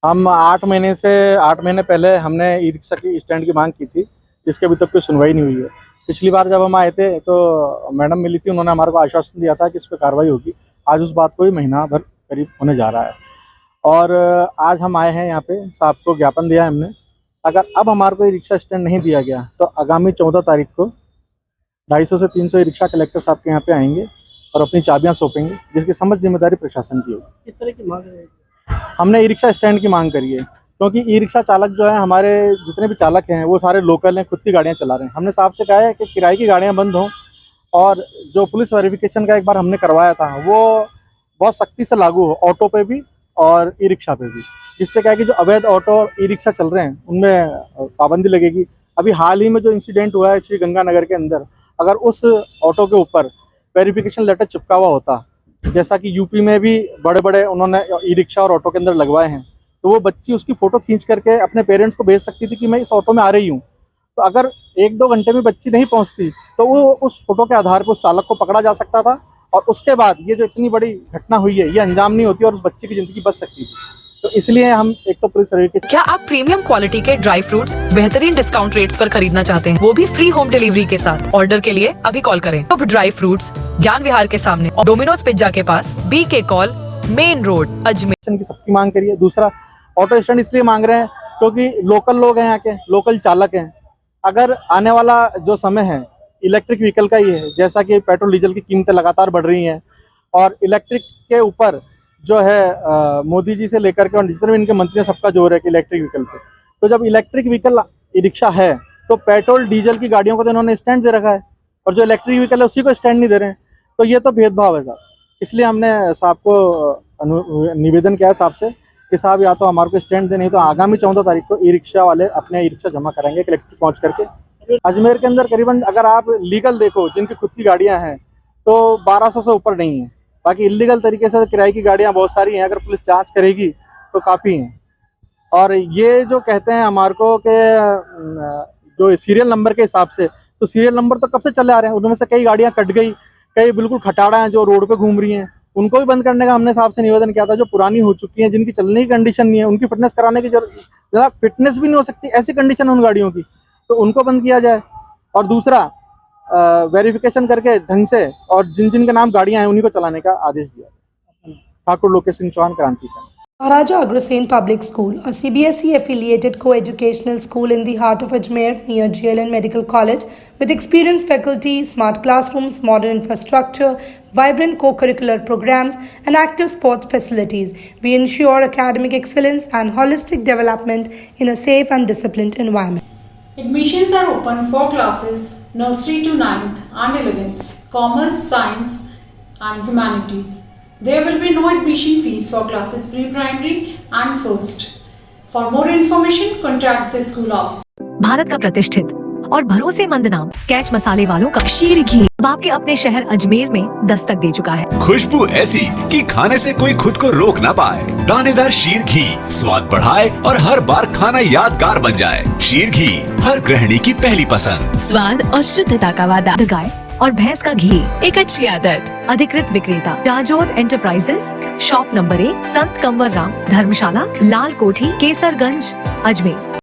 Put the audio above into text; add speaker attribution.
Speaker 1: हम 8 महीने पहले हमने ई रिक्शा की स्टैंड की मांग की थी, जिसकी अभी तक कोई सुनवाई नहीं हुई है। पिछली बार जब हम आए थे तो मैडम मिली थी, उन्होंने हमारे को आश्वासन दिया था कि इस पर कार्रवाई होगी। आज उस बात को भी महीना भर करीब होने जा रहा है और आज हम आए हैं यहाँ पे, साहब को ज्ञापन दिया है हमने। अगर अब हमारे को ई रिक्शा स्टैंड नहीं दिया गया तो आगामी 14 तारीख को 250 से 300 ई रिक्शा कलेक्टर साहब के यहाँ पे आएंगे और अपनी चाबियाँ सौंपेंगे, जिसकी समझ जिम्मेदारी प्रशासन की होगी।
Speaker 2: किस तरह की मांग है?
Speaker 1: हमने ई रिक्शा स्टैंड की मांग करी है, क्योंकि ई रिक्शा चालक जो है, हमारे जितने भी चालक हैं वो सारे लोकल हैं, खुद की गाड़ियाँ चला रहे हैं। हमने साहब से कहा है कि किराए की गाड़ियाँ बंद हों, और जो पुलिस वेरिफिकेशन का एक बार हमने करवाया था वो बहुत सख्ती से लागू हो, ऑटो पे भी और ई रिक्शा पे भी, जिससे क्या है कि जो अवैध ऑटो और ई रिक्शा चल रहे हैं उनमें पाबंदी लगेगी। अभी हाल ही में जो इंसिडेंट हुआ है श्री गंगानगर के अंदर, अगर उस ऑटो के ऊपर वेरिफिकेशन लेटर चिपका हुआ होता, जैसा कि यूपी में भी बड़े बड़े उन्होंने ई रिक्शा और ऑटो के अंदर लगवाए हैं, तो वो बच्ची उसकी फ़ोटो खींच करके अपने पेरेंट्स को भेज सकती थी कि मैं इस ऑटो में आ रही हूँ। तो अगर 1-2 घंटे में बच्ची नहीं पहुँचती तो वो उस फोटो के आधार पर उस चालक को पकड़ा जा सकता था, और उसके बाद ये जो इतनी बड़ी घटना हुई है ये अंजाम नहीं होती और उस बच्ची की ज़िंदगी बच सकती थी। तो इसलिए हम एक तो पुलिस वेरिफिकेशन।
Speaker 3: क्या आप प्रीमियम क्वालिटी के ड्राई फ्रूट्स बेहतरीन डिस्काउंट रेट्स पर खरीदना चाहते हैं, वो भी फ्री होम डिलीवरी के साथ? ऑर्डर के लिए अभी कॉल करें। अब ड्राई फ्रूट्स ज्ञान विहार के सामने और डोमिनोज पिज्जा के पास, BK call, main road, Ajmer.
Speaker 1: की सबकी मांग करिए। दूसरा, ऑटो स्टैंड इसलिए मांग रहे हैं क्योंकि लोकल लोग हैं, यहाँ के लोकल चालक हैं। अगर आने वाला जो समय है इलेक्ट्रिक व्हीकल का ही है, जैसा कि पेट्रोल डीजल की कीमतें लगातार बढ़ रही हैं और इलेक्ट्रिक के ऊपर जो है मोदी जी से लेकर के और जितने भी इनके मंत्री हैं सबका जोर है कि इलेक्ट्रिक व्हीकल पे। तो जब इलेक्ट्रिक व्हीकल ई रिक्शा है तो पेट्रोल डीजल की गाड़ियों को तो इन्होंने स्टैंड दे रखा है, और जो इलेक्ट्रिक व्हीकल है उसी को स्टैंड नहीं दे रहे हैं। तो ये तो भेदभाव है साहब। इसलिए हमने साहब को निवेदन किया है साहब से कि साहब या तो हमारे को स्टैंड दे, नहीं तो आगामी 14 तारीख को ई रिक्शा वाले अपने ई रिक्शा जमा कराएंगे कलेक्टर पहुँच करके। अजमेर के अंदर करीबन अगर आप लीगल देखो जिनकी खुद की गाड़ियाँ हैं तो 1200 से ऊपर नहीं है। बाकी इलीगल तरीके से किराए की गाड़ियाँ बहुत सारी हैं, अगर पुलिस जांच करेगी तो काफ़ी हैं। और ये जो कहते हैं हमारे को कि जो सीरियल नंबर के हिसाब से, तो सीरियल नंबर तो कब से चले आ रहे हैं, उनमें से कई गाड़ियाँ कट गई, कई बिल्कुल खटाड़ा हैं जो रोड पे घूम रही हैं, उनको भी बंद करने का हमने साहब से निवेदन किया था। जो पुरानी हो चुकी हैं, जिनकी चलने की कंडीशन नहीं है, उनकी फिटनेस कराने की जरूरत, फिटनेस भी नहीं हो सकती ऐसी कंडीशन है उन गाड़ियों की, तो उनको बंद किया जाए। और दूसरा, वेरिफिकेशन करके ढंग से और जिन जिन के नाम गाड़ियां हैं उन्हीं को चलाने का आदेश दिया। ठाकुर लोकेश सिंह चौहान, क्रांति सेना।
Speaker 4: Maharaja Agrasen Public School, a CBSE affiliated co-educational school in the heart of Ajmer near GLN Medical College, with experienced faculty, smart classrooms, modern infrastructure, vibrant co-curricular programs and active sports facilities. We ensure academic excellence and holistic development in a safe and disciplined environment.
Speaker 5: Admissions are open for classes nursery to 9th and 11th, commerce, science and humanities. There will be no admission fees for classes pre-primary and first. For more information, contact the school office.
Speaker 3: Bharat का प्रतिष्ठित और भरोसेमंद नाम catch मसाले वालों का शीर घी अब आपके अपने शहर अजमेर में दस्तक दे चुका है।
Speaker 6: खुशबू ऐसी कि खाने से कोई खुद को रोक ना पाए। दानेदार शीर घी स्वाद बढ़ाए और हर बार खाना यादगार बन जाए। शीर घी हर गृहिणी की पहली पसंद।
Speaker 3: स्वाद और शुद्धता का वादा। गाय और भैंस का घी एक अच्छी आदत। अधिकृत विक्रेता जाजोद एंटरप्राइजेस, शॉप नंबर 1, संत कंवर राम, धर्मशाला, लाल कोठी, केसरगंज, अजमेर।